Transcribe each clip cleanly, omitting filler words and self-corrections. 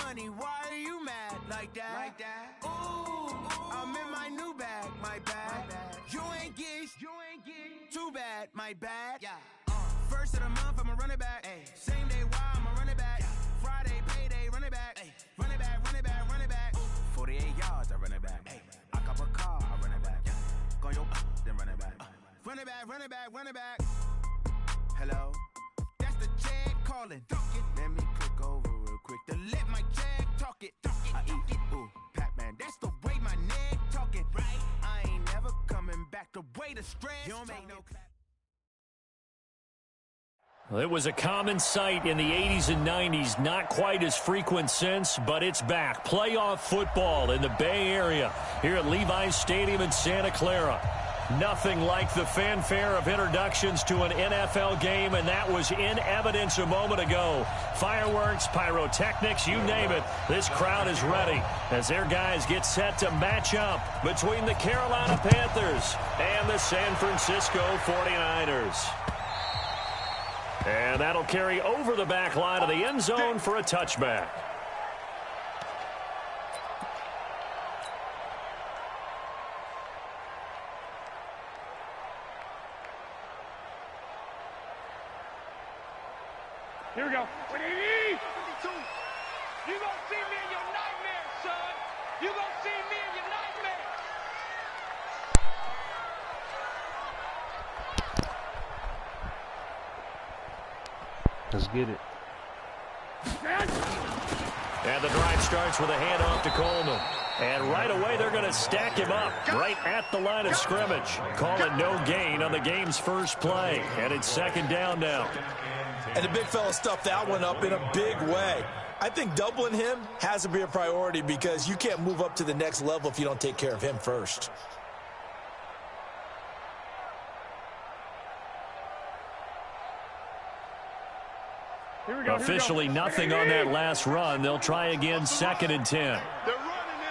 money, why are you mad like that? Ooh, I'm in my new bag, my bad. You ain't get too bad, my bad. Yeah. First of the month, I'ma run it back. Same day, why I'ma run it back. Friday, payday, run it back. Run it back, run it back, run it back. 48 yards, I run it back. I cop a car, I run it back. Go your then run it back. Run it back, run it back, run it back. Hello, that's the check calling. Let me click over real quick to let my check talk it. I eat it, ooh, Pac-Man, that's the way my neck talking. Right, I ain't never coming back the way the stress. You don't make no clap. Well, it was a common sight in the 80s and 90s, not quite as frequent since, but it's back. Playoff football in the Bay Area here at Levi's Stadium in Santa Clara. Nothing like the fanfare of introductions to an NFL game, and that was in evidence a moment ago. Fireworks, pyrotechnics, you name it. This crowd is ready as their guys get set to match up between the Carolina Panthers and the San Francisco 49ers. And that'll carry over the back line of the end zone for a touchback. Here we go. You gonna see me in your nightmare, son. You gonna see me in your nightmare. Let's get it. And the drive starts with a handoff to Coleman. And right away, they're going to stack him up right at the line of scrimmage. Call it no gain on the game's first play. And it's second down now. And the big fella stuffed that one up in a big way. I think doubling him has to be a priority because you can't move up to the next level if you don't take care of him first. Officially nothing on that last run. They'll try again, second and 10. They're running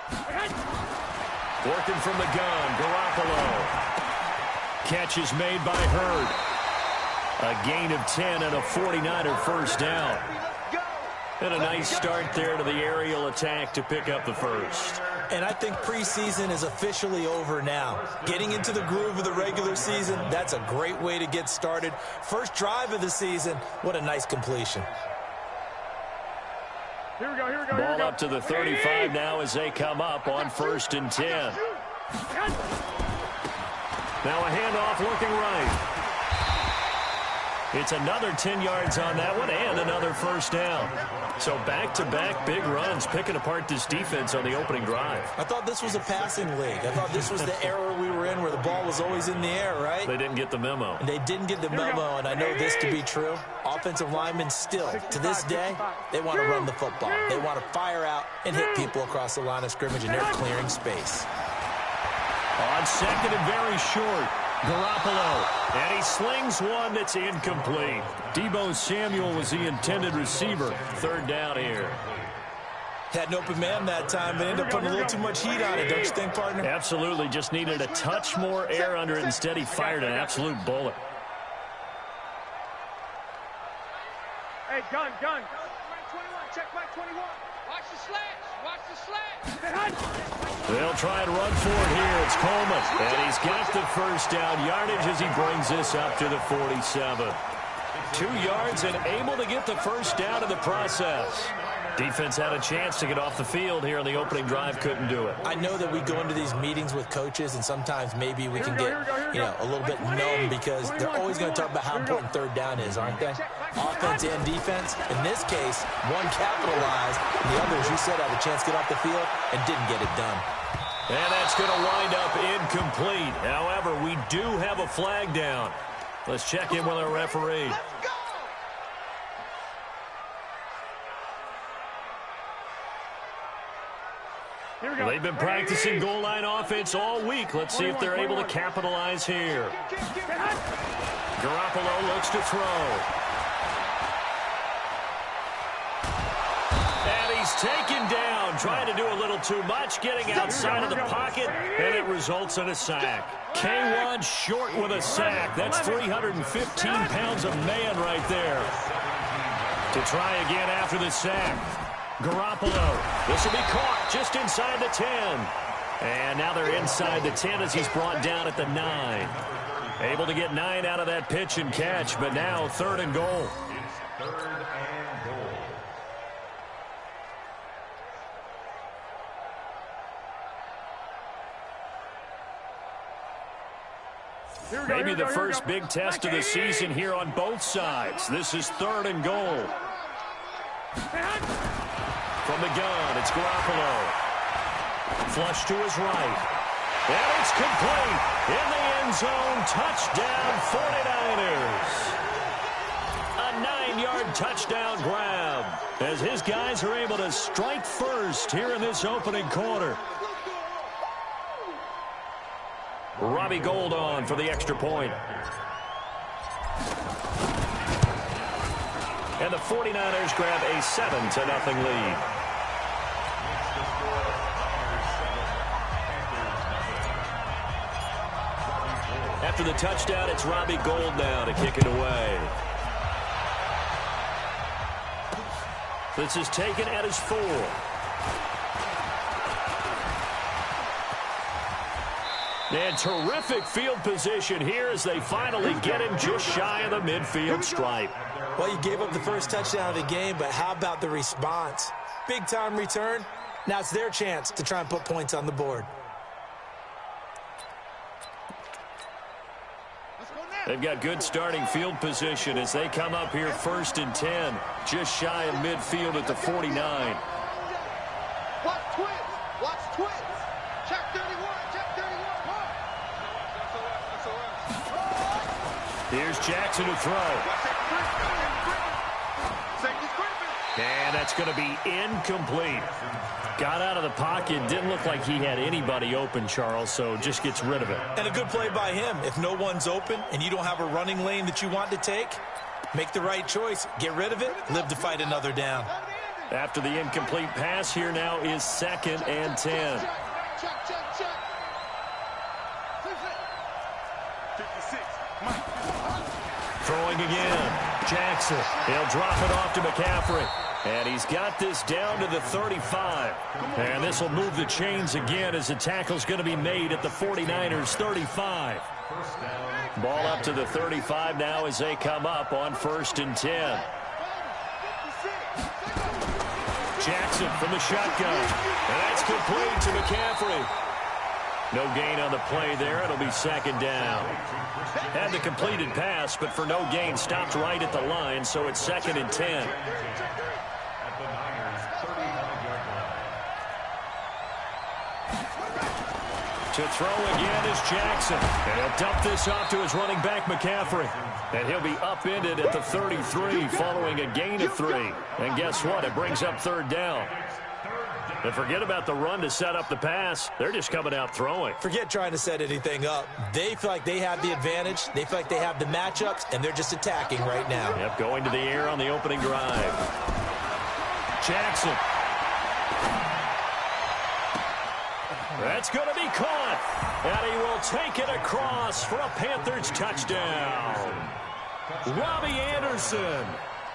it. Working from the gun, Garoppolo. Catch is made by Hurd. A gain of 10 and a 49er first down. And a nice start there to the aerial attack to pick up the first. And I think preseason is officially over now. Getting into the groove of the regular season, that's a great way to get started. First drive of the season, what a nice completion. Here we go, here we go, Ball up to the 35 now as they come up on first and 10. Now a handoff looking right. It's another 10 yards on that one and another first down. So back-to-back big runs picking apart this defense on the opening drive. I thought this was a passing league. I thought this was the era we were in where the ball was always in the air, right? They didn't get the memo. And they didn't get the memo, and I know this to be true. Offensive linemen still, to this day, they want to run the football. They want to fire out and hit people across the line of scrimmage, and they're clearing space. On second and very short, Garoppolo, and he slings one that's incomplete. Deebo Samuel was the intended receiver. Third down here. Had an open man that time, but ended up putting a little too much heat on it, don't you think, partner? Absolutely, just needed a touch more air under it. Instead, he fired an absolute bullet. Hey, gun. Mike 21, check Mike 21. Watch the slash, watch the slash. They'll try and run for it here. It's Coleman, and he's got the first down yardage as he brings this up to the 47. 2 yards and able to get the first down in the process. Defense had a chance to get off the field here in the opening drive, couldn't do it. I know that we go into these meetings with coaches, and sometimes maybe we can get, a little bit numb because they're always going to talk about how important third down is, aren't they? Offense and defense. In this case, one capitalized, and the other, as you said, had a chance to get off the field and didn't get it done. And that's going to wind up incomplete. However, we do have a flag down. Let's check in with our referee. They've been practicing goal line offense all week. Let's see if they're able to capitalize here. Garoppolo looks to throw. And he's taken down down, trying to do a little too much, getting outside of the pocket, and it results in a sack. K1 short with a sack. That's 315 pounds of man right there. To try again after the sack. Garoppolo. This will be caught just inside the 10. And now they're inside the 10 as he's brought down at the 9. Able to get 9 out of that pitch and catch, but now 3rd and goal. Maybe the first big test of the season here on both sides. This is 3rd and goal. From the gun, it's Garoppolo. Flush to his right. And it's complete. In the end zone, touchdown 49ers. A 9-yard touchdown grab as his guys are able to strike first here in this opening quarter. Robbie Gould on for the extra point. And the 49ers grab a 7-0 lead. After the touchdown, it's Robbie Gould now to kick it away. This is taken at his 4. And terrific field position here as they finally get him just shy of the midfield stripe. Well, you gave up the first touchdown of the game, but how about the response? Big-time return. Now it's their chance to try and put points on the board. They've got good starting field position as they come up here 1st and 10, just shy of midfield at the 49. Watch twins. Watch twins. Check 31. Check 31. Here's Jackson to throw. And that's going to be incomplete. Got out of the pocket. Didn't look like he had anybody open, Charles, so just gets rid of it. And a good play by him. If no one's open and you don't have a running lane that you want to take, make the right choice. Get rid of it. Live to fight another down. After the incomplete pass, here now is 2nd and 10. Throwing again. Jackson. He'll drop it off to McCaffrey. And he's got this down to the 35. And this will move the chains again as the tackle's going to be made at the 49ers 35. Ball up to the 35 now as they come up on 1st and 10. Jackson from the shotgun. And that's complete to McCaffrey. No gain on the play there. It'll be 2nd down. Had the completed pass, but for no gain, stopped right at the line, so it's 2nd and 10. To throw again is Jackson. And he'll dump this off to his running back, McCaffrey. And he'll be upended at the 33 following a gain of 3. And guess what? It brings up 3rd down. And forget about the run to set up the pass. They're just coming out throwing. Forget trying to set anything up. They feel like they have the advantage. They feel like they have the matchups, and they're just attacking right now. Yep, going to the air on the opening drive. Jackson. That's going to be caught. And he will take it across for a Panthers touchdown. Robbie Anderson,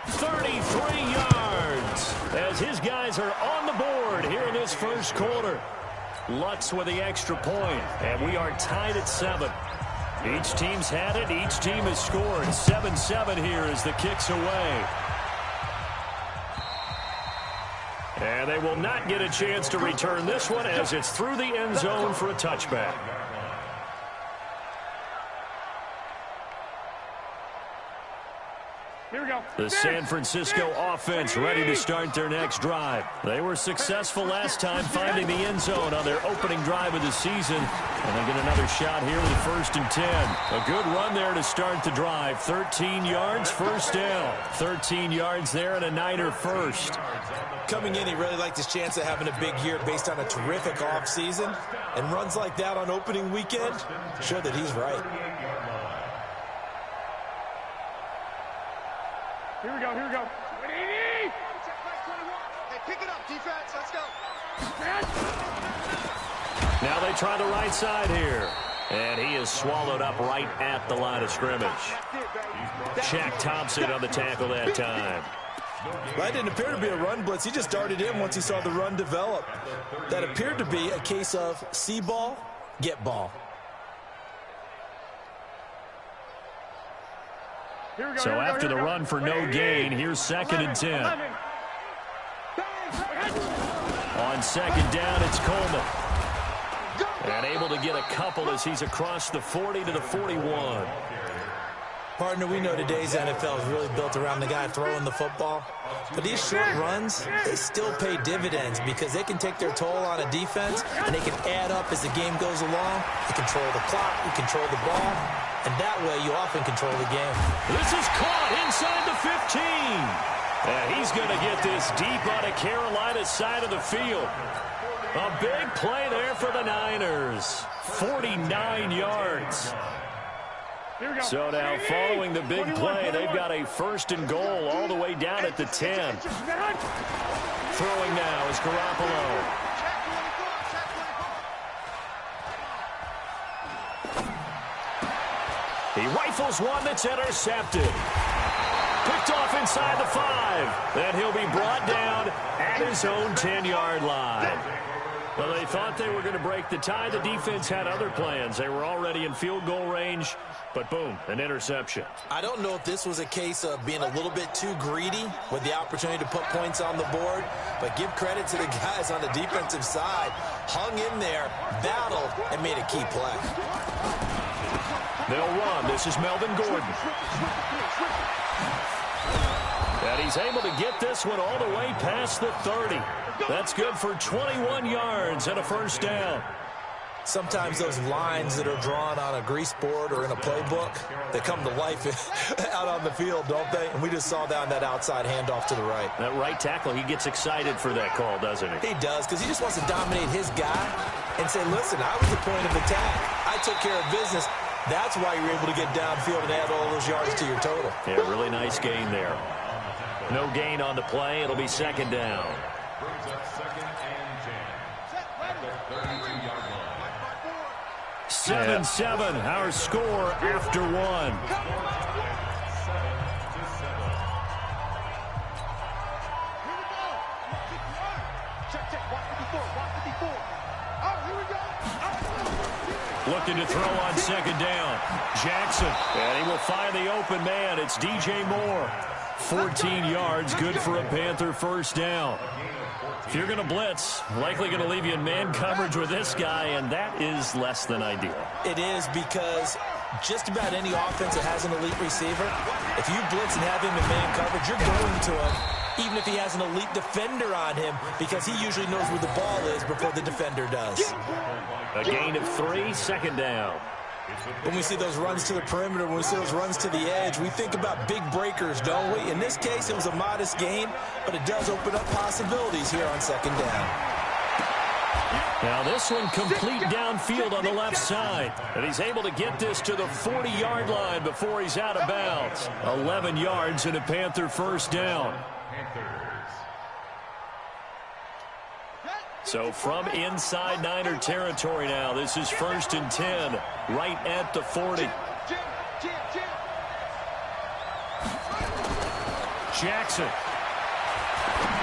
33 yards, as his guys are on the board here in this first quarter. Lutz with the extra point, and we are tied at 7. Each team's had it. Each team has scored. 7-7 here as the kick's away. And they will not get a chance to return this one as it's through the end zone for a touchback. Here we go. The San Francisco offense ready to start their next drive. They were successful last time finding the end zone on their opening drive of the season. And they get another shot here with a 1st and 10. A good run there to start the drive. 13 yards, 1st down. 13 yards there and a Niner first. Coming in, he really liked his chance of having a big year based on a terrific offseason. And runs like that on opening weekend show that he's right. Here we go, here we go. Hey, pick it up, defense. Let's go. Now they try the right side here. And he is swallowed up right at the line of scrimmage. Shaq Thompson on the tackle that time. That didn't appear to be a run blitz. He just darted in once he saw the run develop. That appeared to be a case of see ball, get ball. So after the run for no gain, here's 2nd and 10. On 2nd down, it's Coleman. And able to get a couple as he's across the 40 to the 41. Partner, we know today's NFL is really built around the guy throwing the football. But these short runs, they still pay dividends because they can take their toll on a defense, and they can add up as the game goes along. You control the clock, you control the ball, and that way you often control the game. This is caught inside the 15. And he's going to get this deep on a Carolina side of the field. A big play there for the Niners. 49 yards. So now following the big play, they've got a 1st and goal all the way down at the 10. Throwing now is Garoppolo. He rifles one that's intercepted. Picked off inside the 5. Then he'll be brought down at his own 10-yard line. Well, they thought they were going to break the tie. The defense had other plans. They were already in field goal range, but boom, an interception. I don't know if this was a case of being a little bit too greedy with the opportunity to put points on the board, but give credit to the guys on the defensive side. Hung in there, battled, and made a key play. They'll run. This is Melvin Gordon. And he's able to get this one all the way past the 30. That's good for 21 yards and a 1st down. Sometimes those lines that are drawn on a grease board or in a playbook, they come to life out on the field, don't they? And we just saw down that outside handoff to the right. That right tackle, he gets excited for that call, doesn't he? He does, because he just wants to dominate his guy and say, listen, I was the point of attack. I took care of business. That's why you're able to get downfield and add all those yards to your total. Yeah, really nice gain there. No gain on the play. It'll be 2nd down. Second 7-7, our score after 1. Looking to throw on 2nd down. Jackson, and he will find the open man. It's DJ Moore. 14 yards, good for a Panther 1st down. If you're going to blitz, likely going to leave you in man coverage with this guy, and that is less than ideal. It is, because just about any offense that has an elite receiver, if you blitz and have him in man coverage, you're going to him, even if he has an elite defender on him, because he usually knows where the ball is before the defender does. A gain of 3, 2nd down. When we see those runs to the perimeter, when we see those runs to the edge, we think about big breakers, don't we? In this case, it was a modest gain, but it does open up possibilities here on 2nd down. Now this one complete downfield on the left side. And he's able to get this to the 40-yard line before he's out of bounds. 11 yards and a Panther 1st down. So from inside Niner territory now, this is 1st and 10, right at the 40. Jackson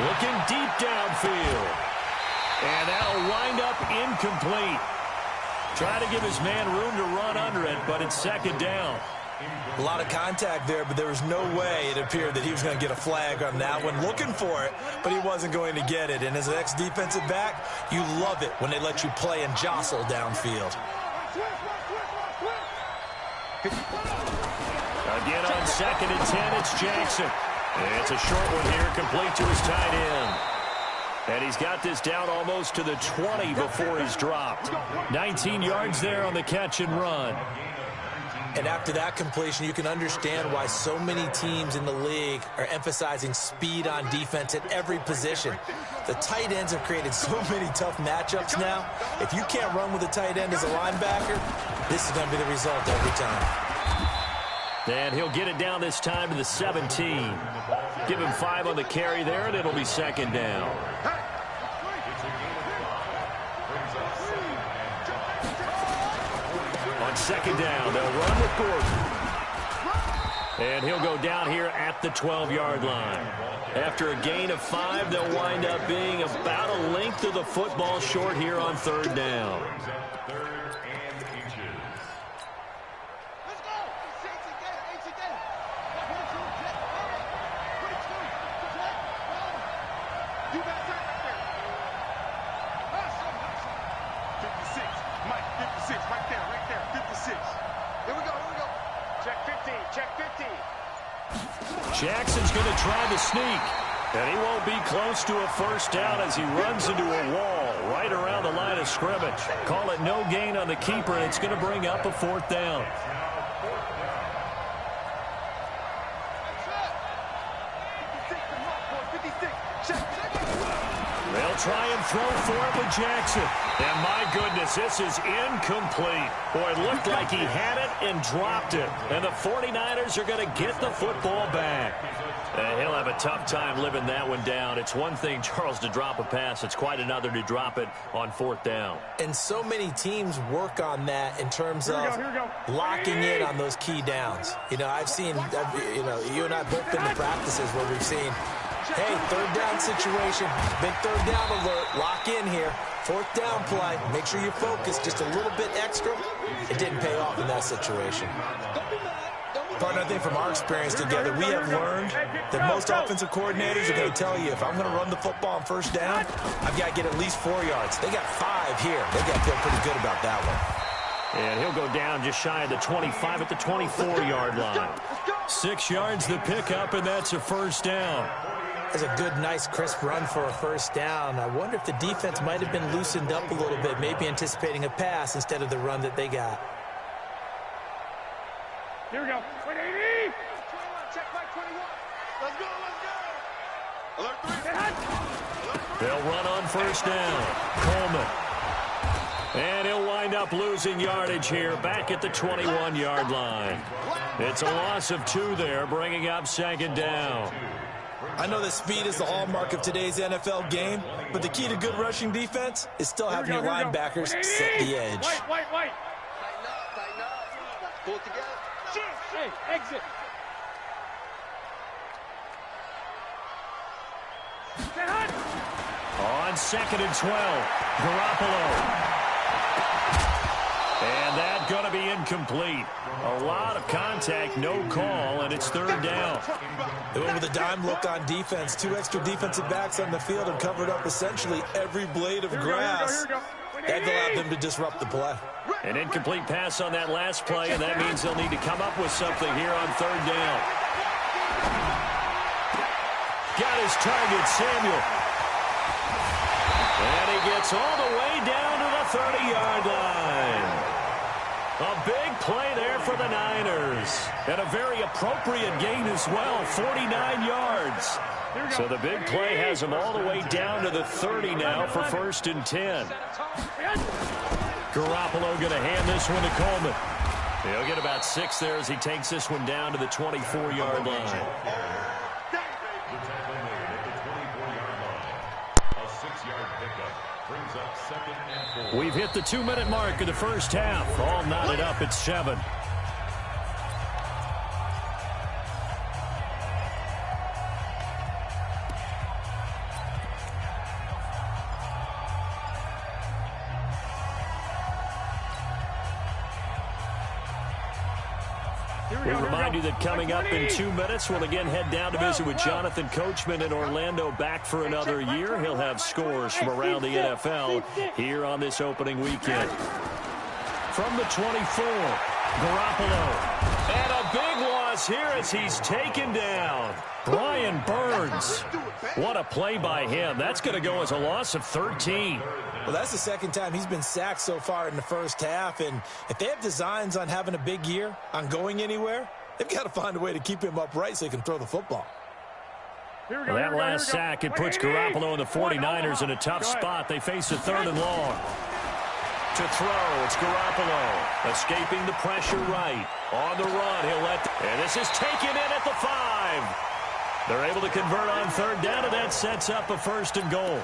looking deep downfield. And that'll wind up incomplete. Trying to give his man room to run under it, but it's 2nd down. A lot of contact there, but there was no way it appeared that he was going to get a flag on that one. Looking for it, but he wasn't going to get it. And as an ex-defensive back, you love it when they let you play and jostle downfield. Again on 2nd and 10, it's Jackson. And it's a short one here, complete to his tight end. And he's got this down almost to the 20 before he's dropped. 19 yards there on the catch and run. And after that completion, you can understand why so many teams in the league are emphasizing speed on defense at every position. The tight ends have created so many tough matchups now. If you can't run with a tight end as a linebacker, this is going to be the result every time. And he'll get it down this time to the 17. Give him 5 on the carry there, and it'll be 2nd down. on second down. They'll run with Gordon. And he'll go down here at the 12-yard line. After a gain of 5, they'll wind up being about a length of the football short here on third down. Jackson's going to try the sneak, and he won't be close to a first down as he runs into a wall right around the line of scrimmage. Call it no gain on the keeper, and it's going to bring up a fourth down. They'll try and throw for it with Jackson. And my goodness, this is incomplete. Boy, it looked like he had it and dropped it. And the 49ers are going to get the football back. He'll have a tough time living that one down. It's one thing, Charles, to drop a pass. It's quite another to drop it on fourth down. And so many teams work on that in terms of locking in on those key downs. You know, I've seen, you and I both been to practices where we've seen, hey, third down situation, big third down alert, lock in here. Fourth down play, make sure you focus just a little bit extra. It didn't pay off in that situation. Partner, I think from our experience together, we have learned that most offensive coordinators are going to tell you, if I'm going to run the football on first down, I've got to get at least 4 yards. They got 5 here. They got to feel pretty good about that one. And he'll go down just shy of the 25 at the 24-yard line. 6 yards the pickup, and that's a first down. That's a good, nice, crisp run for a first down. I wonder if the defense might have been loosened up a little bit, maybe anticipating a pass instead of the run that they got. Here we go. 180. Check my 21. Let's go, let's go. Alert 3. They'll run on first down. Coleman. And he'll wind up losing yardage here back at the 21-yard line. It's a loss of 2 there, bringing up second down. I know that speed is the hallmark of today's NFL game, but the key to good rushing defense is still having your linebackers set the edge. White. Tighten up. Pull it together. Hey, exit. On second and 12, Garoppolo. And that's going to be incomplete. A lot of contact, no call, and it's third down. They went with a dime look on defense. 2 extra defensive backs on the field and covered up essentially every blade of grass. That allowed them to disrupt the play. An incomplete pass on that last play, and that means they'll need to come up with something here on third down. Got his target, Samuel. And he gets all the way down to the 30-yard line. A big play there for the Niners. And a very appropriate gain as well, 49 yards. So the big play has him all the way down to the 30 now for first and 10. Garoppolo going to hand this one to Coleman. He'll get about 6 there as he takes this one down to the 24-yard line. We've hit the 2-minute mark of the first half. All knotted up at 7. We remind you that coming up in 2 minutes, we'll again head down to visit with Jonathan Coachman in Orlando, back for another year. He'll have scores from around the NFL here on this opening weekend. From the 24, Garoppolo. And a big loss here as he's taken down. Brian Burns. What a play by him. That's going to go as a loss of 13. Well, that's the second time he's been sacked so far in the first half, and if they have designs on having a big year, on going anywhere, they've got to find a way to keep him upright so he can throw the football. Well, that last sack, it puts Garoppolo and the 49ers in a tough spot. They face a 3rd and long. To throw, it's Garoppolo, escaping the pressure right. On the run, and this is taken in at the 5. They're able to convert on third down, and that sets up a 1st and goal.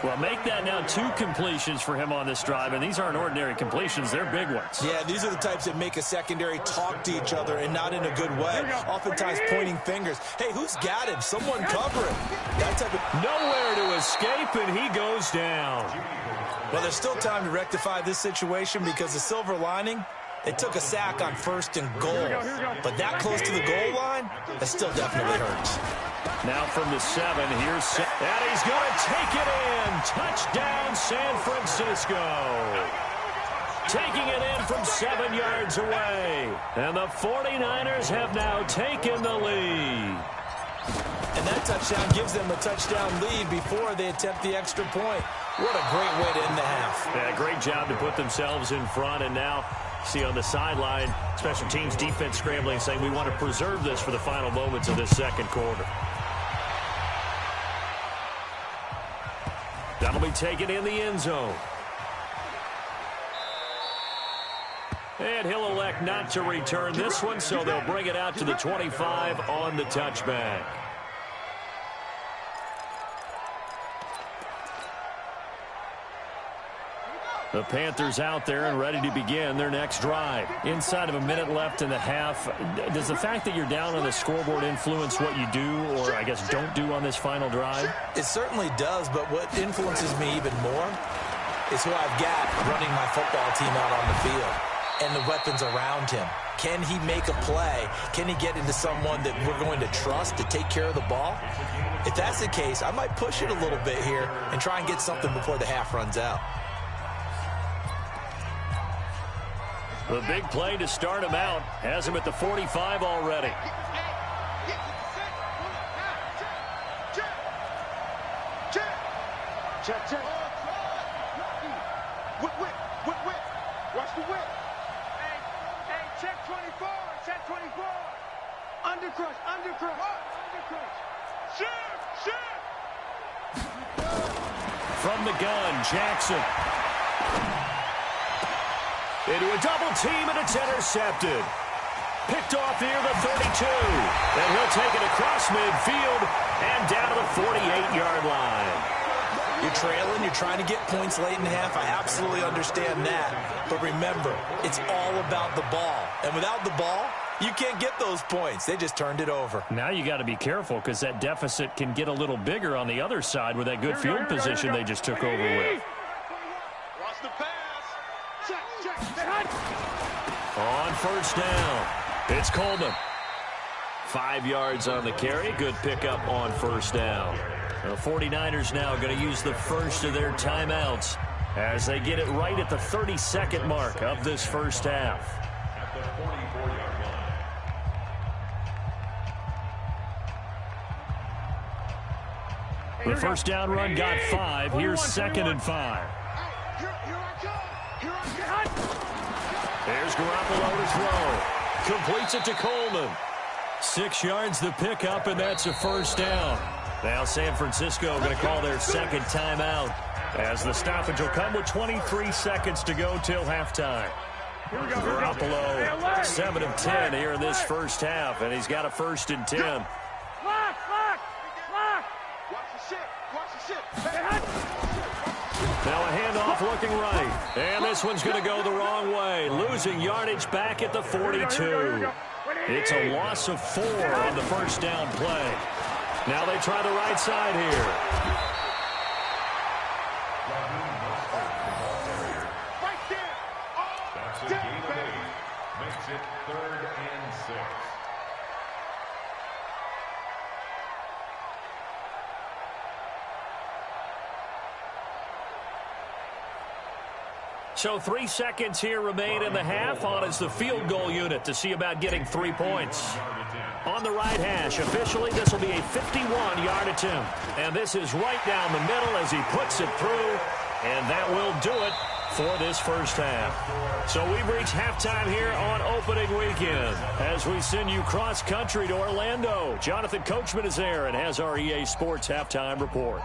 Well, make that now 2 completions for him on this drive, and these aren't ordinary completions. They're big ones. Yeah, these are the types that make a secondary talk to each other and not in a good way, oftentimes pointing fingers. Hey, who's got him? Someone cover him. That type of... Nowhere to escape, and he goes down. Well, there's still time to rectify this situation because the silver lining, they took a sack on 1st and goal. But that close to the goal line, that still definitely hurts. Now from the 7, here's... And he's going to take it in. Touchdown, San Francisco. Taking it in from 7 yards away. And the 49ers have now taken the lead. And that touchdown gives them a touchdown lead before they attempt the extra point. What a great way to end the half. Yeah, great job to put themselves in front. And now, see on the sideline, special teams defense scrambling, saying we want to preserve this for the final moments of this second quarter. That'll be taken in the end zone. And he'll elect not to return this one, so they'll bring it out to the 25 on the touchback. The Panthers out there and ready to begin their next drive. Inside of a minute left in the half, does the fact that you're down on the scoreboard influence what you do, or I guess don't do on this final drive? It certainly does, but what influences me even more is who I've got running my football team out on the field and the weapons around him. Can he make a play? Can he get into someone that we're going to trust to take care of the ball? If that's the case, I might push it a little bit here and try and get something before the half runs out. The big play to start him out has him at the 45 already. Check. Whip. Watch the whip. Hey, check 24. Check 24. Undercrush. Shoot. From the gun, Jackson. Into a double team, and it's intercepted. Picked off near the 32. And he'll take it across midfield and down to the 48-yard line. You're trailing, you're trying to get points late in the half. I absolutely understand that. But remember, it's all about the ball. And without the ball, you can't get those points. They just turned it over. Now you got to be careful because that deficit can get a little bigger on the other side with that good field position they just took over with. Watch the pass. Check. On first down, it's Coleman. 5 yards on the carry. Good pickup on first down. The 49ers now going to use the first of their timeouts as they get it right at the 32nd mark of this first half. At the 44-yard line. The first down run got 5. Here's 2nd and 5. There's Garoppolo to throw. Completes it to Coleman. 6 yards the pickup, and that's a first down. Now San Francisco going to call their second timeout as the stoppage will come with 23 seconds to go till halftime. Garoppolo, 7 of 10 here in this first half, and he's got a 1st and 10. Lock. Watch the shit. Now a handoff looking right. And this one's going to go the wrong way. Losing yardage back at the 42. It's a loss of 4 on the first down play. Now they try the right side here. Right there. That's a gain of 8. Makes it 3rd and 6. So 3 seconds here remain in the half. On is the field goal unit to see about getting 3 points. On the right hash, officially this will be a 51-yard attempt. And this is right down the middle as he puts it through. And that will do it for this first half. So we've reached halftime here on opening weekend as we send you cross-country to Orlando. Jonathan Coachman is there and has our EA Sports halftime report.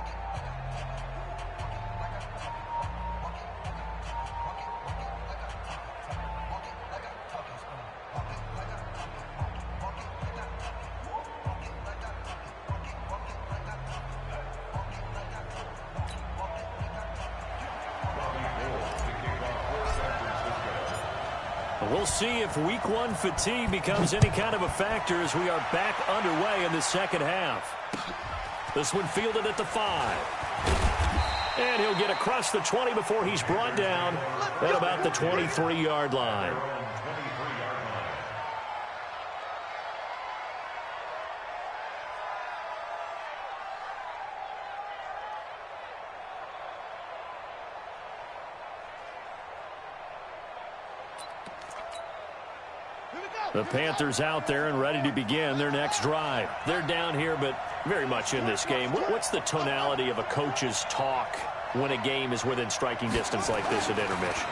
We'll see if week one fatigue becomes any kind of a factor as we are back underway in the second half. This one fielded at the 5. And he'll get across the 20 before he's brought down at about the 23-yard line. The Panthers out there and ready to begin their next drive. They're down here, but very much in this game. What's the tonality of a coach's talk when a game is within striking distance like this at intermission?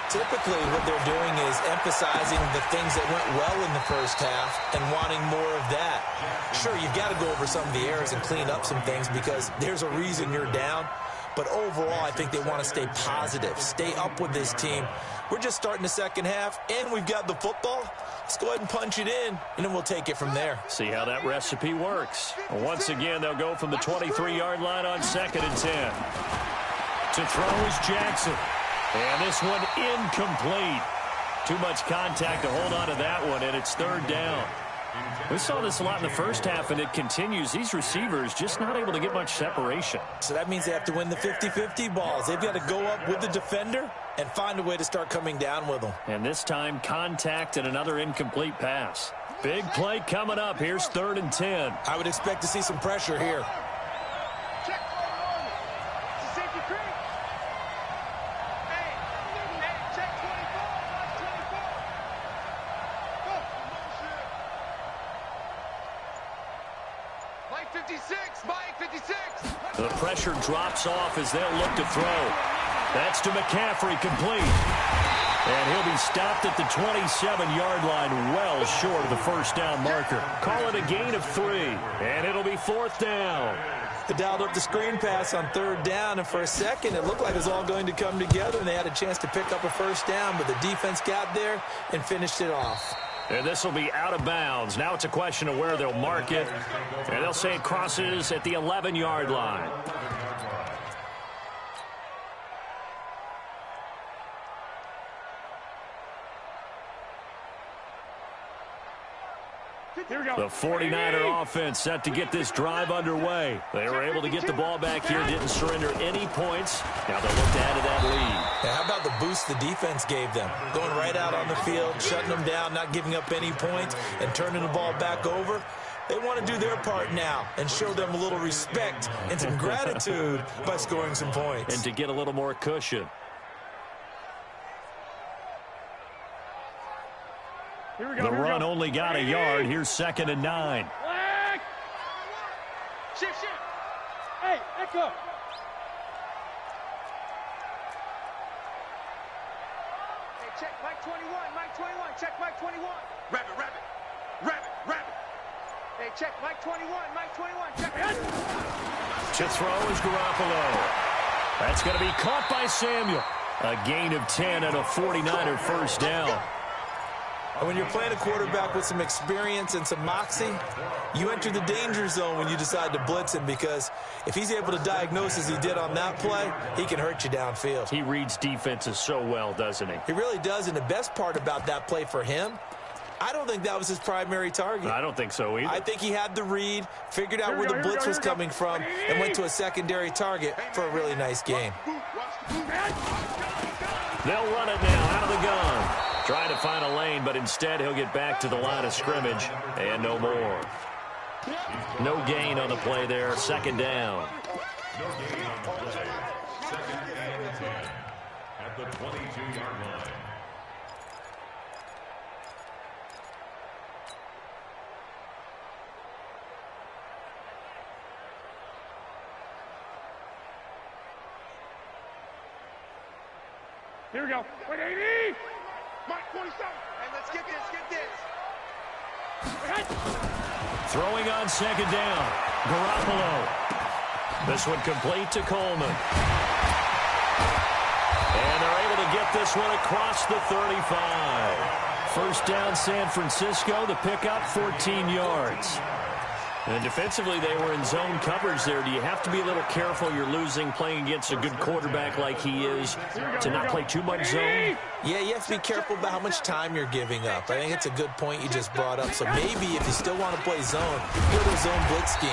Typically, what they're doing is emphasizing the things that went well in the first half and wanting more of that. Sure, you've got to go over some of the errors and clean up some things because there's a reason you're down. But overall, I think they want to stay positive, stay up with this team. We're just starting the second half, and we've got the football. Let's go ahead and punch it in, and then we'll take it from there. See how that recipe works. Once again, they'll go from the 23-yard line on 2nd and 10. To throw is Jackson. And this one incomplete. Too much contact to hold on to that one, and it's 3rd down. We saw this a lot in the first half, and it continues. These receivers just not able to get much separation. So that means they have to win the 50-50 balls. They've got to go up with the defender and find a way to start coming down with them. And this time, contact and another incomplete pass. Big play coming up. Here's 3rd and 10. I would expect to see some pressure here. The pressure drops off as they'll look to throw. That's to McCaffrey, complete. And he'll be stopped at the 27-yard line, well short of the first down marker. Call it a gain of 3, and it'll be 4th down. They dialed up the screen pass on 3rd down, and for a second it looked like it was all going to come together, and they had a chance to pick up a first down, but the defense got there and finished it off. And this will be out of bounds. Now it's a question of where they'll mark it. And they'll say it crosses at the 11-yard line. The 49er offense set to get this drive underway. They were able to get the ball back here, didn't surrender any points. Now they'll look to add to that lead. Now, how about the boost the defense gave them? Going right out on the field, shutting them down, not giving up any points, and turning the ball back over. They want to do their part now and show them a little respect and some gratitude by scoring some points. And to get a little more cushion. The run only got a yard. Here's 2nd and 9. Shift. Hey, echo. Hey, check Mike 21. Check Mike 21. Rabbit. Hey, check Mike 21. Check it. To throw is Garoppolo. That's going to be caught by Samuel. A gain of 10 and a 49er first down. And when you're playing a quarterback with some experience and some moxie, you enter the danger zone when you decide to blitz him, because if he's able to diagnose as he did on that play, he can hurt you downfield. He reads defenses so well, doesn't he? He really does, and the best part about that play for him, I don't think that was his primary target. I don't think so either. I think he had the read, figured out where the blitz was coming from, and went to a secondary target for a really nice game. They'll run it now out of the gun. Trying to find a lane, but instead he'll get back to the line of scrimmage, and no more. No gain on the play there. 2nd down. No gain on the play. 2nd and 10 at the 22-yard line. Here we go. 180. Mike 47. Hey, let's get this. Throwing on 2nd down. Garoppolo. This one complete to Coleman. And they're able to get this one across the 35. First down, San Francisco. The pickup, 14 yards. And defensively, they were in zone coverage there. Do you have to be a little careful you're losing playing against a good quarterback like he is to not play too much zone? Yeah, you have to be careful about how much time you're giving up. I think it's a good point you just brought up. So maybe if you still want to play zone, go to a zone blitz scheme.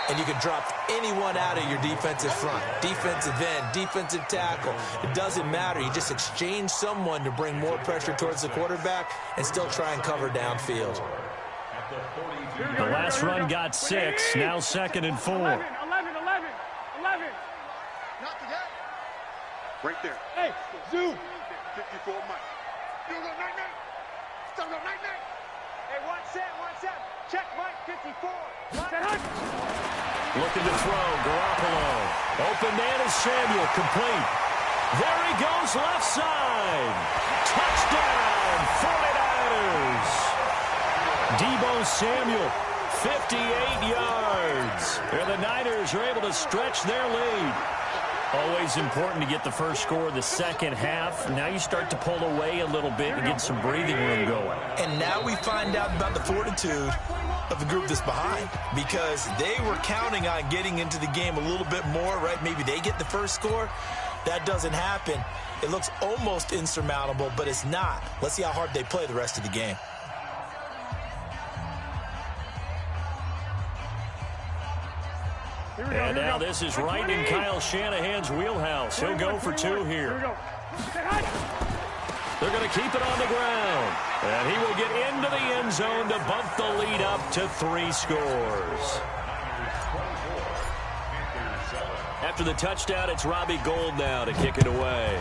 And you can drop anyone out of your defensive front, defensive end, defensive tackle. It doesn't matter. You just exchange someone to bring more pressure towards the quarterback and still try and cover downfield. The last run got 6, now 2nd and 4. 11. Not together. Right there. Hey, zoom. 54 Mike. You go night-night. Still go night-night. Hey, 1-7. Check Mike, 54. Looking to throw, Garoppolo. Open man is Samuel, complete. There he goes, left side. Touchdown, 49ers. Deebo Samuel, 58 yards. And the Niners are able to stretch their lead. Always important to get the first score of the second half. Now you start to pull away a little bit and get some breathing room going. And now we find out about the fortitude of the group that's behind, because they were counting on getting into the game a little bit more, right? Maybe they get the first score. That doesn't happen. It looks almost insurmountable, but it's not. Let's see how hard they play the rest of the game. And now this is right in Kyle Shanahan's wheelhouse. He'll go for 2 here. They're going to keep it on the ground. And he will get into the end zone to bump the lead up to 3 scores. After the touchdown, it's Robbie Gould now to kick it away.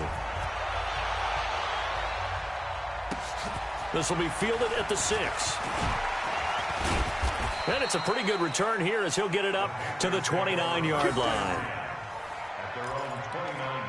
This will be fielded at the 6. And it's a pretty good return here as he'll get it up to the 29-yard line. At their own 29-yard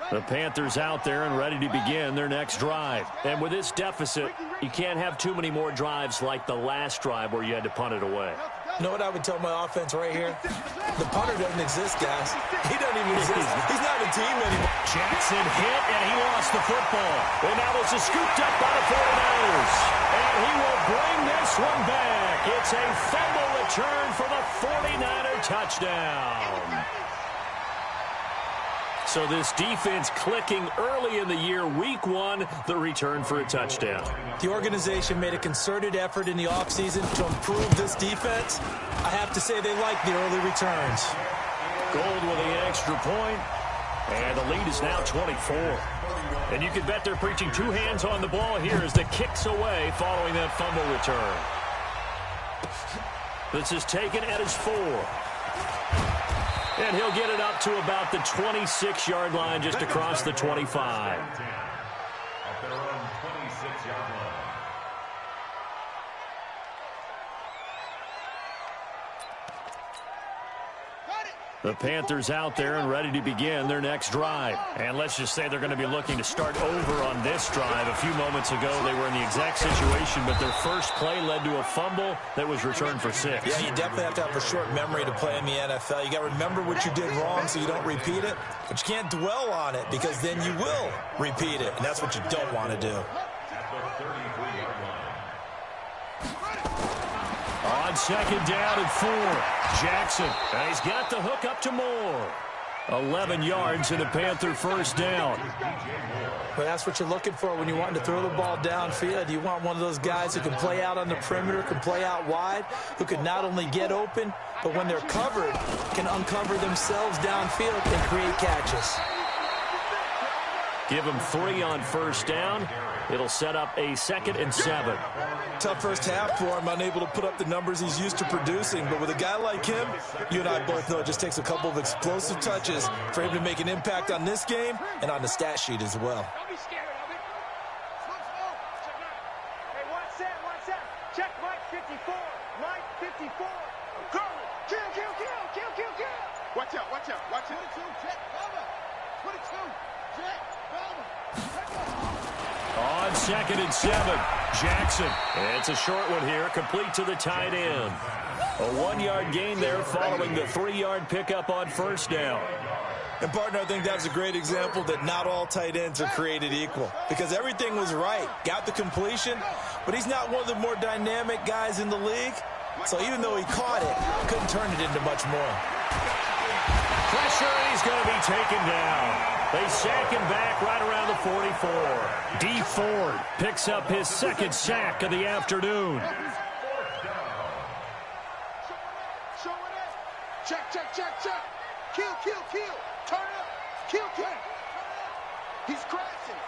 line. The Panthers out there and ready to begin their next drive. And with this deficit, you can't have too many more drives like the last drive where you had to punt it away. You know what I would tell my offense right here? The punter doesn't exist, guys. He doesn't even exist. He's not a team anymore. Jackson hit, and he lost the football. And now this is scooped up by the 49ers. And he will bring this one back. It's a fumble return for the 49er touchdown. So this defense clicking early in the year, week 1, the return for a touchdown. The organization made a concerted effort in the offseason to improve this defense. I have to say they like the early returns. Gould with the extra point, and the lead is now 24. And you can bet they're preaching 2 hands on the ball here as the kick's away following that fumble return. This is taken at his 4. And he'll get it up to about the 26-yard line, just across the 25. At their own 26-yard line. The Panthers out there and ready to begin their next drive. And let's just say they're going to be looking to start over on this drive. A few moments ago, they were in the exact situation, but their first play led to a fumble that was returned for 6. Yeah, you definitely have to have a short memory to play in the NFL. You got to remember what you did wrong so you don't repeat it, but you can't dwell on it because then you will repeat it, and that's what you don't want to do. At the 33-yard line. On second down and 4, Jackson. And he's got the hook up to Moore. 11 yards and a Panther first down. Well, that's what you're looking for when you want to throw the ball downfield. You want one of those guys who can play out on the perimeter, can play out wide, who can not only get open, but when they're covered, can uncover themselves downfield and create catches. Give him 3 on first down. It'll set up a 2nd and 7. Tough first half for him, unable to put up the numbers he's used to producing. But with a guy like him, you and I both know it just takes a couple of explosive touches for him to make an impact on this game and on the stat sheet as well. Don't be scared of it. Slow. Hey, 1-7. Check Mike 54. Mike 54. Go. Kill. Watch out. 22, check, cover. 22, check, cover. On 2nd and 7, Jackson. It's a short one here, complete to the tight end. A 1-yard gain there following the 3-yard pickup on first down. And, partner, I think that's a great example that not all tight ends are created equal, because everything was right. Got the completion, but he's not one of the more dynamic guys in the league. So even though he caught it, couldn't turn it into much more. Pressure, and he's going to be taken down. They sack him back right around the 44. D. Ford picks up his second sack of the afternoon. Check, check, check, check. Kill, kill, kill. Turn up. Kill, kill. He's crashing.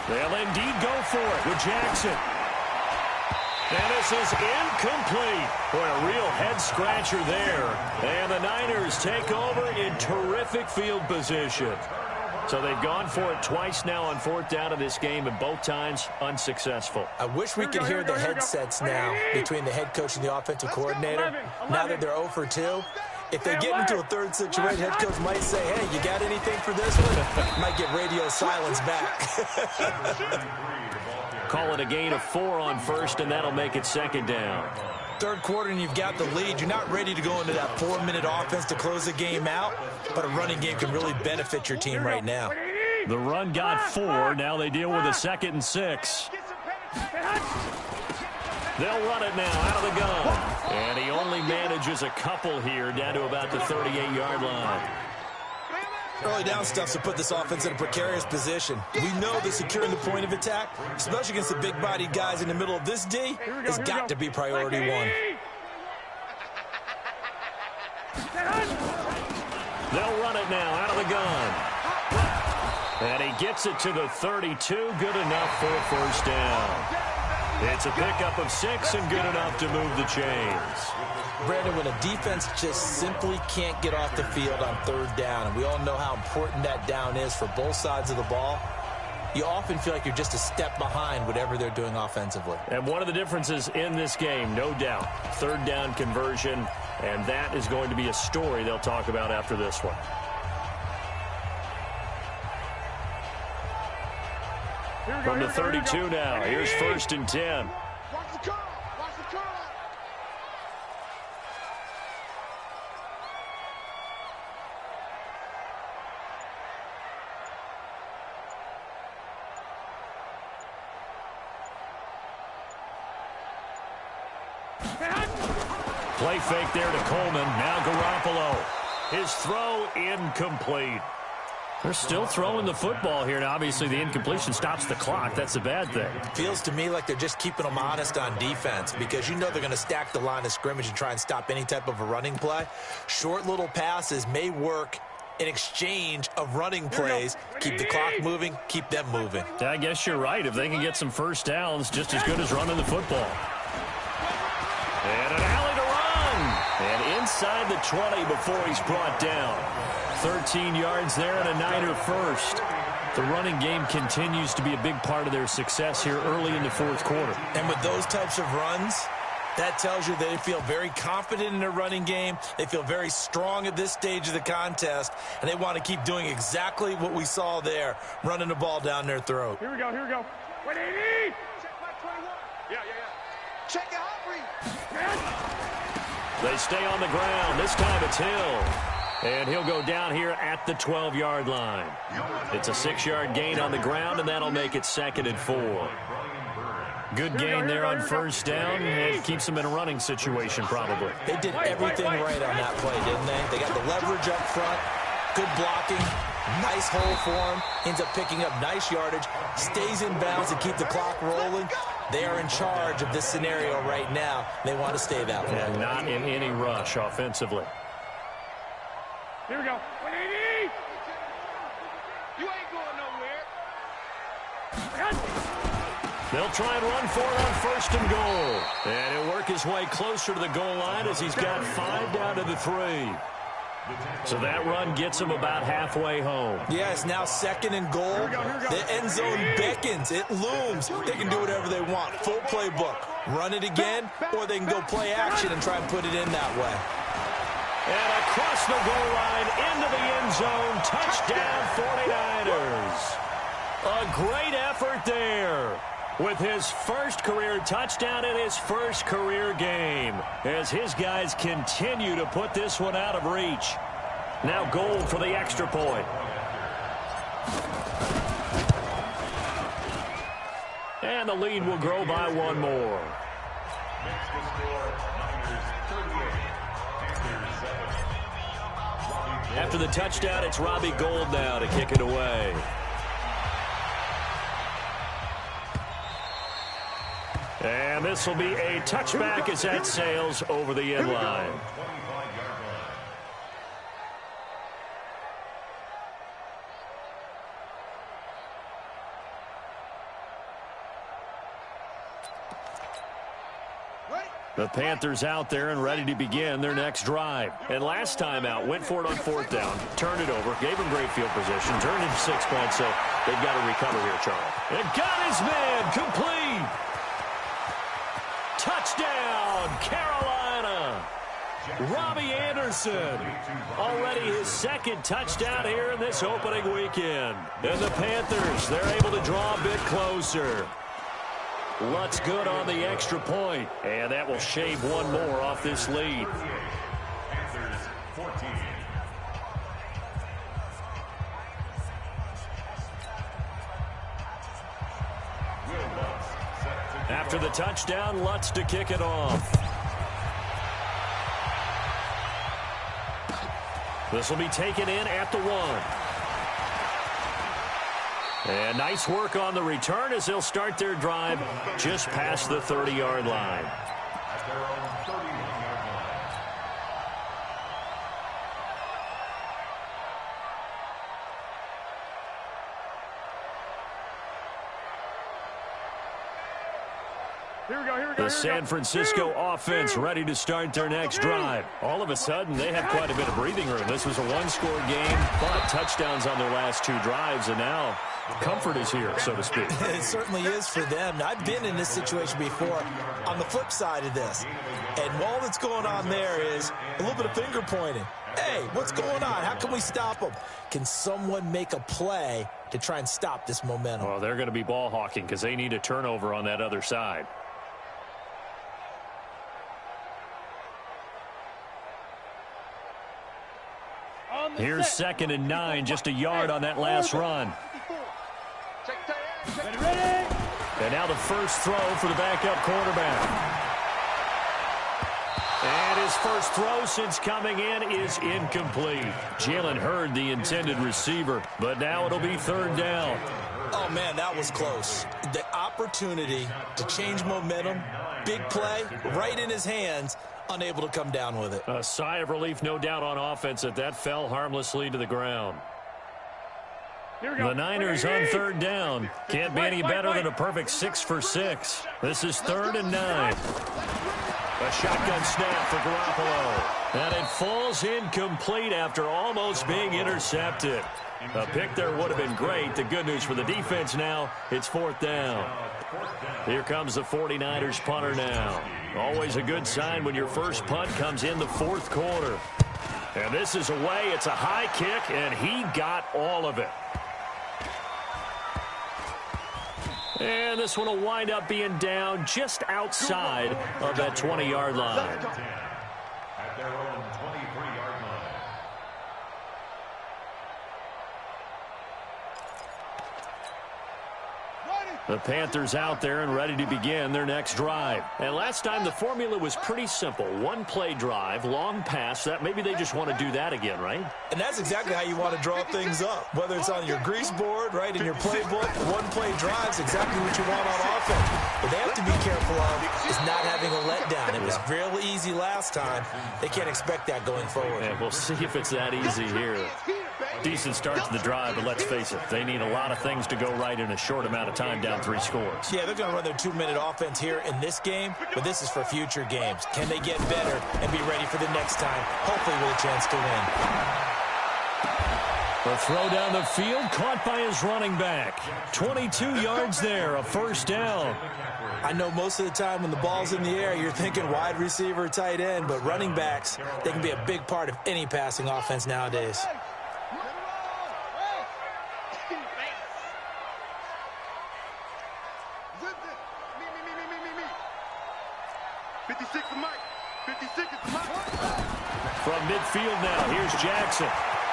They'll indeed go for it with Jackson. And this is incomplete. Boy, a real head-scratcher there. And the Niners take over in terrific field position. So they've gone for it twice now on fourth down in this game, and both times unsuccessful. I wish we could hear the headsets now between the head coach and the offensive coordinator. Now that they're 0 for 2, if they get into a third situation, head coach might say, hey, you got anything for this one? Might get radio silence back. Call it a gain of 4 on first, and that'll make it second down. Third quarter, and you've got the lead. You're not ready to go into that 4-minute offense to close the game out, but a running game can really benefit your team right now. The run got 4. Now they deal with a 2nd and 6. They'll run it now out of the gun. And he only manages a couple here down to about the 38-yard line. Early down stuff to put this offense in a precarious position. We know that securing the point of attack, especially against the big-bodied guys in the middle of this D, has got to be priority 1. They'll run it now out of the gun. And he gets it to the 32. Good enough for a first down. It's a pickup of 6 and good enough to move the chains. Brandon, when a defense just simply can't get off the field on third down, and we all know how important that down is for both sides of the ball, you often feel like you're just a step behind whatever they're doing offensively. And one of the differences in this game, no doubt, third down conversion, and that is going to be a story they'll talk about after this one. From the 32 now, here's 1st and 10. Watch the curl. Watch the curl. Play fake there to Coleman. Now Garoppolo. His throw incomplete. They're still throwing the football here. Now, obviously, the incompletion stops the clock. That's a bad thing. Feels to me like they're just keeping them honest on defense, because you know they're going to stack the line of scrimmage and try and stop any type of a running play. Short little passes may work in exchange of running plays. Keep the clock moving, keep them moving. I guess you're right. If they can get some first downs, just as good as running the football. And an alley to run. And inside the 20 before he's brought down. 13 yards there and a Niner first. The running game continues to be a big part of their success here early in the fourth quarter. And with those types of runs, that tells you they feel very confident in their running game. They feel very strong at this stage of the contest, and they want to keep doing exactly what we saw there, running the ball down their throat. Here we go, here we go. 180! Check my 21. Yeah. Check it, Humphrey. They stay on the ground. This time it's Hill. And he'll go down here at the 12-yard line. It's a 6-yard gain on the ground, and that'll make it 2nd and 4. Good gain there on first down. It keeps them in a running situation, probably. They did everything right on that play, didn't they? They got the leverage up front, good blocking, nice hole for him, ends up picking up nice yardage, stays in bounds to keep the clock rolling. They are in charge of this scenario right now. They want to stay that way. And not in any rush offensively. Here we go. 180! You ain't going nowhere. They'll try and run for it on 1st and goal. And he'll work his way closer to the goal line as he's got 5 down to the 3. So that run gets him about halfway home. Yes, now 2nd and goal. The end zone beckons. It looms. They can do whatever they want. Full playbook. Run it again, or they can go play action and try and put it in that way. And across the goal line, into the end zone, touchdown 49ers. A great effort there with his first career touchdown in his first career game as his guys continue to put this one out of reach. Now Gold for the extra point. And the lead will grow by one more. After the touchdown, it's Robbie Gould now to kick it away. And this will be a touchback as that sails over the end line. The Panthers out there and ready to begin their next drive. And last time out, went for it on fourth down, turned it over, gave them great field position, turned into 6 points, so they've got to recover here, Charles. And got his man complete. Touchdown, Carolina. Robbie Anderson, already his second touchdown here in this opening weekend. And the Panthers, they're able to draw a bit closer. Lutz good on the extra point, and that will shave one more off this lead. Panthers 14. After the touchdown, Lutz to kick it off. This will be taken in at the 1. And nice work on the return as they'll start their drive just past the 30-yard line. At their own 31-yard line. The San Francisco offense ready to start their next drive. All of a sudden, they have quite a bit of breathing room. This was a one-score game, but touchdowns on their last 2 drives, and now comfort is here, so to speak. It certainly is for them. Now, I've been in this situation before on the flip side of this. And all that's going on there is a little bit of finger pointing. Hey, what's going on? How can we stop them? Can someone make a play to try and stop this momentum? Well, they're going to be ball hawking because they need a turnover on that other side. Here's 2nd and 9, just a yard on that last run. And now the first throw for the backup quarterback. And his first throw since coming in is incomplete. Jalen Hurd, the intended receiver, but now it'll be 3rd down. Oh, man, that was close. The opportunity to change momentum, big play, right in his hands, unable to come down with it. A sigh of relief, no doubt, on offense that fell harmlessly to the ground. The Niners on 3rd down. Can't be any better than a perfect 6 for 6. This is 3rd and 9. A shotgun snap for Garoppolo. And it falls incomplete after almost being intercepted. A pick there would have been great. The good news for the defense now, it's 4th down. Here comes the 49ers punter now. Always a good sign when your first punt comes in the 4th quarter. And this is away. It's a high kick, and he got all of it. And this one will wind up being down just outside of that 20-yard line. At their own 23-yard line. The Panthers out there and ready to begin their next drive. And last time the formula was pretty simple. 1-play drive, long pass. That maybe they just want to do that again, right? And that's exactly how you want to draw things up. Whether it's on your grease board, right, in your playbook, 1-play drives, exactly what you want on offense. What they have to be careful of is not having a letdown. It was real easy last time. They can't expect that going forward. And we'll see if it's that easy here. Decent start to the drive, but let's face it, they need a lot of things to go right in a short amount of time, down 3 scores. Yeah, they're going to run their 2-minute offense here in this game, but this is for future games. Can they get better and be ready for the next time, hopefully with a chance to win? The throw down the field, caught by his running back. 22 yards there, a 1st down. I know most of the time when the ball's in the air, you're thinking wide receiver, tight end, but running backs, they can be a big part of any passing offense nowadays. 56 to Mike. 56 is the mark. From midfield now, here's Jackson.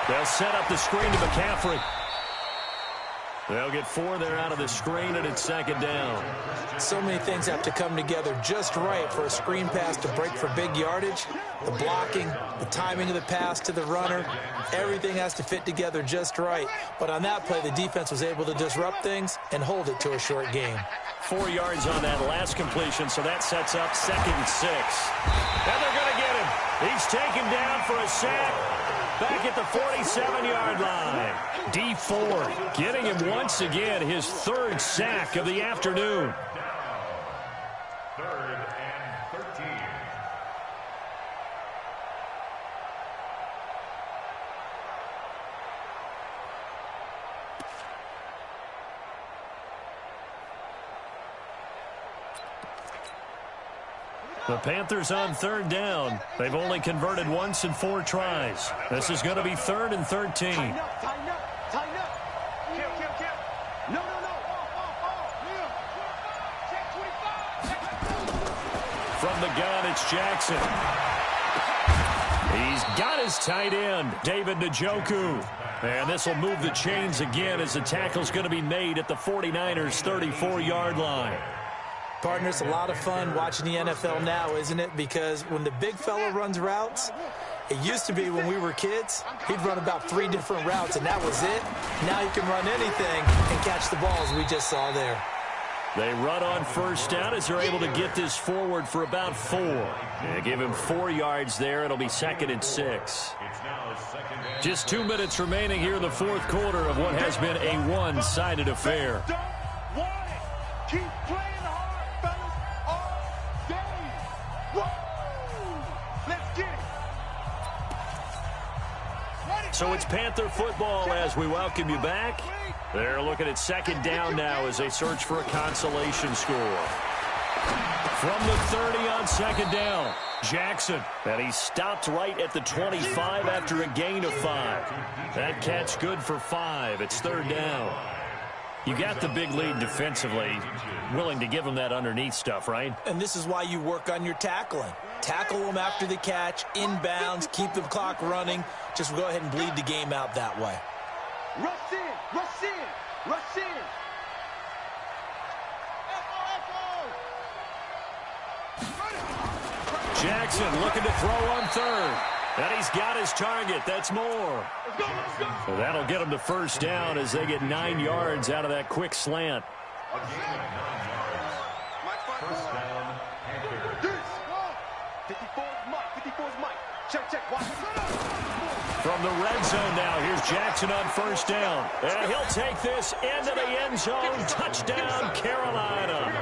They'll set up the screen to McCaffrey. They'll get 4 there out of the screen, and it's second down. So many things have to come together just right for a screen pass to break for big yardage. The blocking, the timing of the pass to the runner, everything has to fit together just right. But on that play, the defense was able to disrupt things and hold it to a short game. 4 yards on that last completion, so that sets up 2nd and 6. And they're going to get him. He's taken down for a sack back at the 47-yard line. D Ford getting him once again, his 3rd sack of the afternoon. 3rd and 13. The Panthers on 3rd down. They've only converted once in 4 tries. This is going to be 3rd and 13. Tighten up, tighten up, tighten up. Kill. No. From the gun, it's Jackson. He's got his tight end, David Njoku. And this will move the chains again as the tackle's going to be made at the 49ers' 34-yard line. Partner, it's a lot of fun watching the NFL now, isn't it? Because when the big fella runs routes, it used to be when we were kids, he'd run about 3 different routes, and that was it. Now he can run anything and catch the balls we just saw there. They run on 1st down as they're able to get this forward for about 4. They give him 4 yards there. It'll be 2nd and 6. Just 2 minutes remaining here in the 4th quarter of what has been a one-sided affair. Keep playing hard, fellas, all day. Woo! Let's get it. So it's Panther football as we welcome you back. They're looking at 2nd down now as they search for a consolation score. From the 30 on 2nd down, Jackson. And he stopped right at the 25 after a gain of 5. That catch good for 5. It's 3rd down. You got the big lead defensively, willing to give them that underneath stuff, right? And this is why you work on your tackling. Tackle them after the catch, inbounds, keep the clock running. Just go ahead and bleed the game out that way. Rush in, rush in, rush in. Jackson looking to throw on 3rd. And he's got his target. That's more. So that'll get them to 1st down as they get 9 yards out of that quick slant. A gain of 9 yards. 1st down, Panthers. 54's Mike. Check. Watch. From the red zone now, here's Jackson on 1st down. And he'll take this into the end zone. Touchdown, Carolina.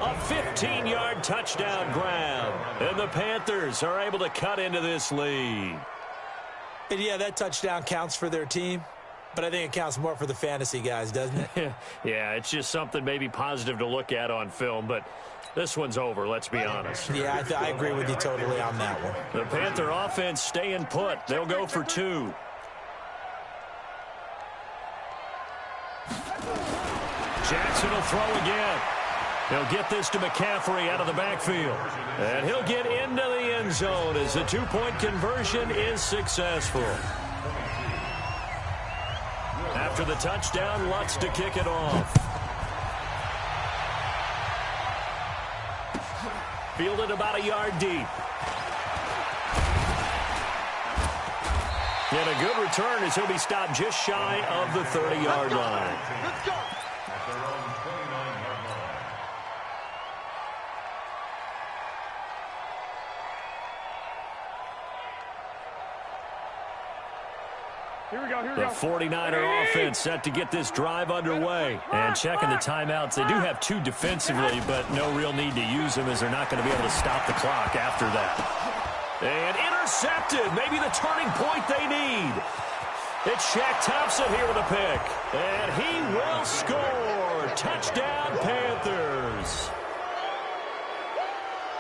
A 15-yard touchdown grab. And the Panthers are able to cut into this lead. And yeah, that touchdown counts for their team, but I think it counts more for the fantasy guys, doesn't it? Yeah, it's just something maybe positive to look at on film, but this one's over, let's be honest. Yeah, I agree with you totally on that one. The Panther offense staying put. They'll go for 2. Jackson will throw again. He'll get this to McCaffrey out of the backfield. And he'll get into the end zone as the 2-point conversion is successful. After the touchdown, Lutz to kick it off. Fielded about a yard deep. And a good return as he'll be stopped just shy of the 30-yard line. Let's go. At their own 29-yard line. The 49er offense set to get this drive underway. And checking the timeouts, they do have 2 defensively, but no real need to use them as they're not going to be able to stop the clock after that. And intercepted, maybe the turning point they need. It's Shaq Thompson here with a pick. And he will score. Touchdown, Panthers.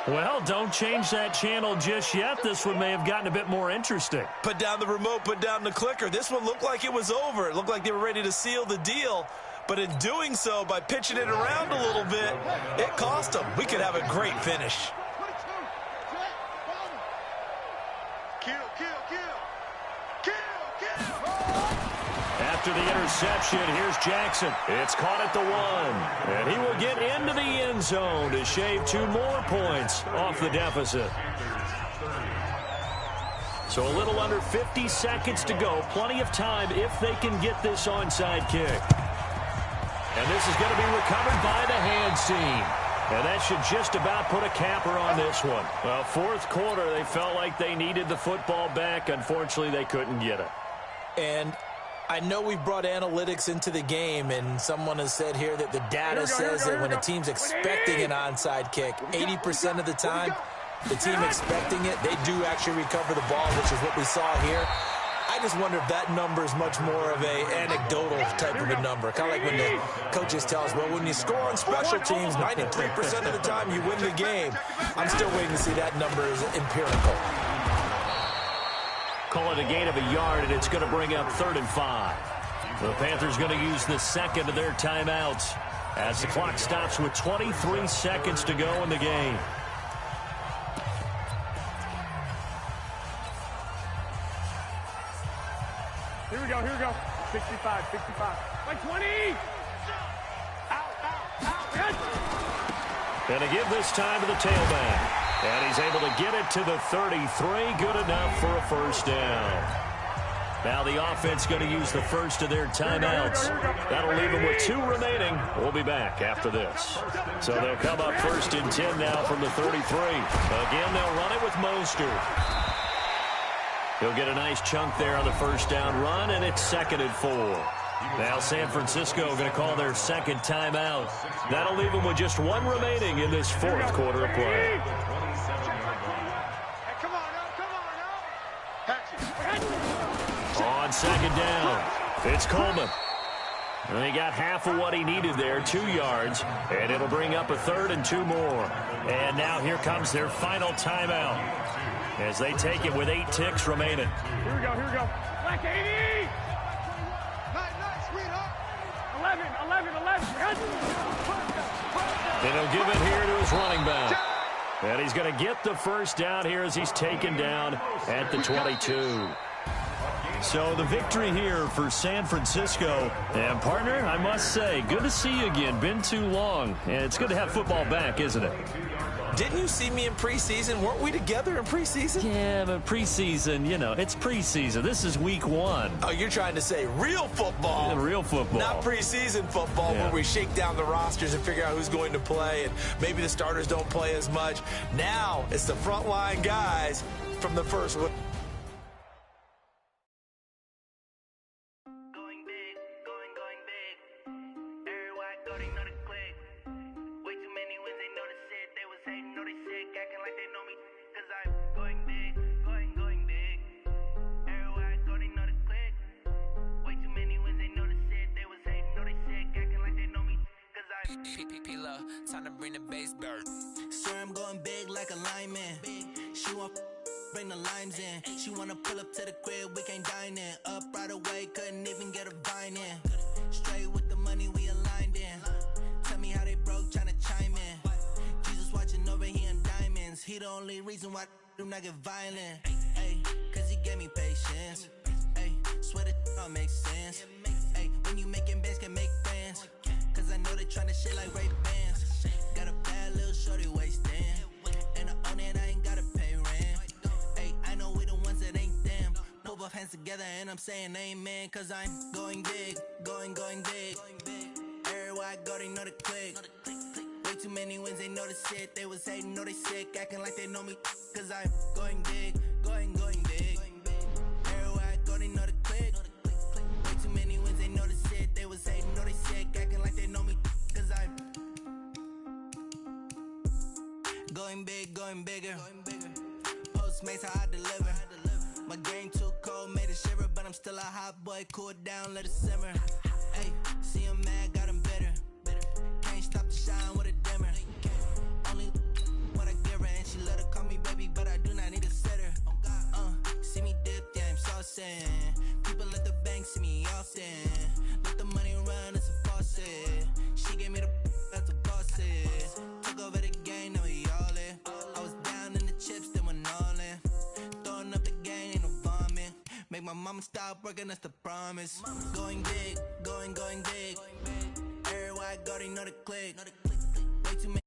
Well, don't change that channel just yet. This one may have gotten a bit more interesting. Put down the remote, put down the clicker. This one looked like it was over. It looked like they were ready to seal the deal. But in doing so, by pitching it around a little bit, it cost them. We could have a great finish. after the interception. Here's Jackson. It's caught at the 1. And he will get into the end zone to shave 2 more points off the deficit. So a little under 50 seconds to go. Plenty of time if they can get this onside kick. And this is going to be recovered by the hands team. And that should just about put a capper on this one. Well, fourth quarter, they felt like they needed the football back. Unfortunately, they couldn't get it. And I know we've brought analytics into the game, and someone has said here that the data says that when a team's expecting an onside kick, 80% of the time, the team expecting it, they do actually recover the ball, which is what we saw here. I just wonder if that number is much more of a anecdotal type of a number. Kind of like when the coaches tell us, well, when you score on special teams, 93% of the time you win the game. I'm still waiting to see that number is empirical. Call it a gain of a yard, and it's going to bring up 3rd and 5. The Panthers going to use the second of their timeouts as the clock stops with 23 seconds to go in the game. Here we go. 65. Like 20! Out. And to give this time to the tailback. And he's able to get it to the 33. Good enough for a first down. Now the offense going to use the first of their timeouts. That'll leave them with 2 remaining. We'll be back after this. So they'll come up 1st and 10 now from the 33. Again, they'll run it with Mostert. He'll get a nice chunk there on the first down run, and it's 2nd and 4. Now San Francisco going to call their second timeout. That'll leave them with just 1 remaining in this 4th quarter of play. On 2nd down, it's Coleman. And he got half of what he needed there, 2 yards, and it'll bring up a 3rd and 2 more. And now here comes their final timeout as they take it with 8 ticks remaining. Here we go. Black 80! Nice, sweetheart. 11. And he'll give it here to his running back. And he's going to get the first down here as he's taken down at the 22. So the victory here for San Francisco. And, partner, I must say, good to see you again. Been too long. And it's good to have football back, isn't it? Didn't you see me in preseason? Weren't we together in preseason? Yeah, but preseason, it's preseason. This is week 1. Oh, you're trying to say real football. Yeah, real football. Not preseason football where we shake down the rosters and figure out who's going to play, and maybe the starters don't play as much. Now it's the frontline guys from the first one. Time to bring the bass bird. Swear I'm going big like a lineman. She want bring the limes in. She wanna pull up to the crib, we can't dine in. Up right away, couldn't even get a vine in. Straight with the money we aligned in. Tell me how they broke, tryna chime in. Jesus watching over here in diamonds. He the only reason why do not get violent. Ay, cause he gave me patience. Ay, swear that all makes sense. Ay, when you making bands can make friends. Cause I know they tryna shit like Ray-Bans. Got a bad little shorty wasting. And I own it, I ain't gotta pay rent. Ay, I know we the ones that ain't them. Put both hands together and I'm saying amen. Cause I'm going big, going big. Everywhere I go, they know the click. Way too many wins, they know the shit. They was hating, know they sick, acting like they know me. Cause I'm going big, going big. Everywhere I go, they know the click. Way too many wins, they know the shit. They was hating, know they sick, acting like they know me. Cause I'm going big, going bigger. Postmates how I deliver. My game too cold, made it shiver, but I'm still a hot boy. Cool it down, let it simmer. Hey, see him mad, got him bitter. Can't stop the shine with a dimmer. Only what I give her, and she let her call me baby, but I do not need a sitter. See me dip, yeah, I'm saucing. People at the bank see me often. Let the money run, it's a faucet. She gave me the that's a boss is. Took over the game, now we all in. I was down in the chips, then went all in. Throwing up the game, ain't no vomit. Make my my mama stopped working, that's the promise. Going big, going big. Everywhere I go, they know the click. Way too many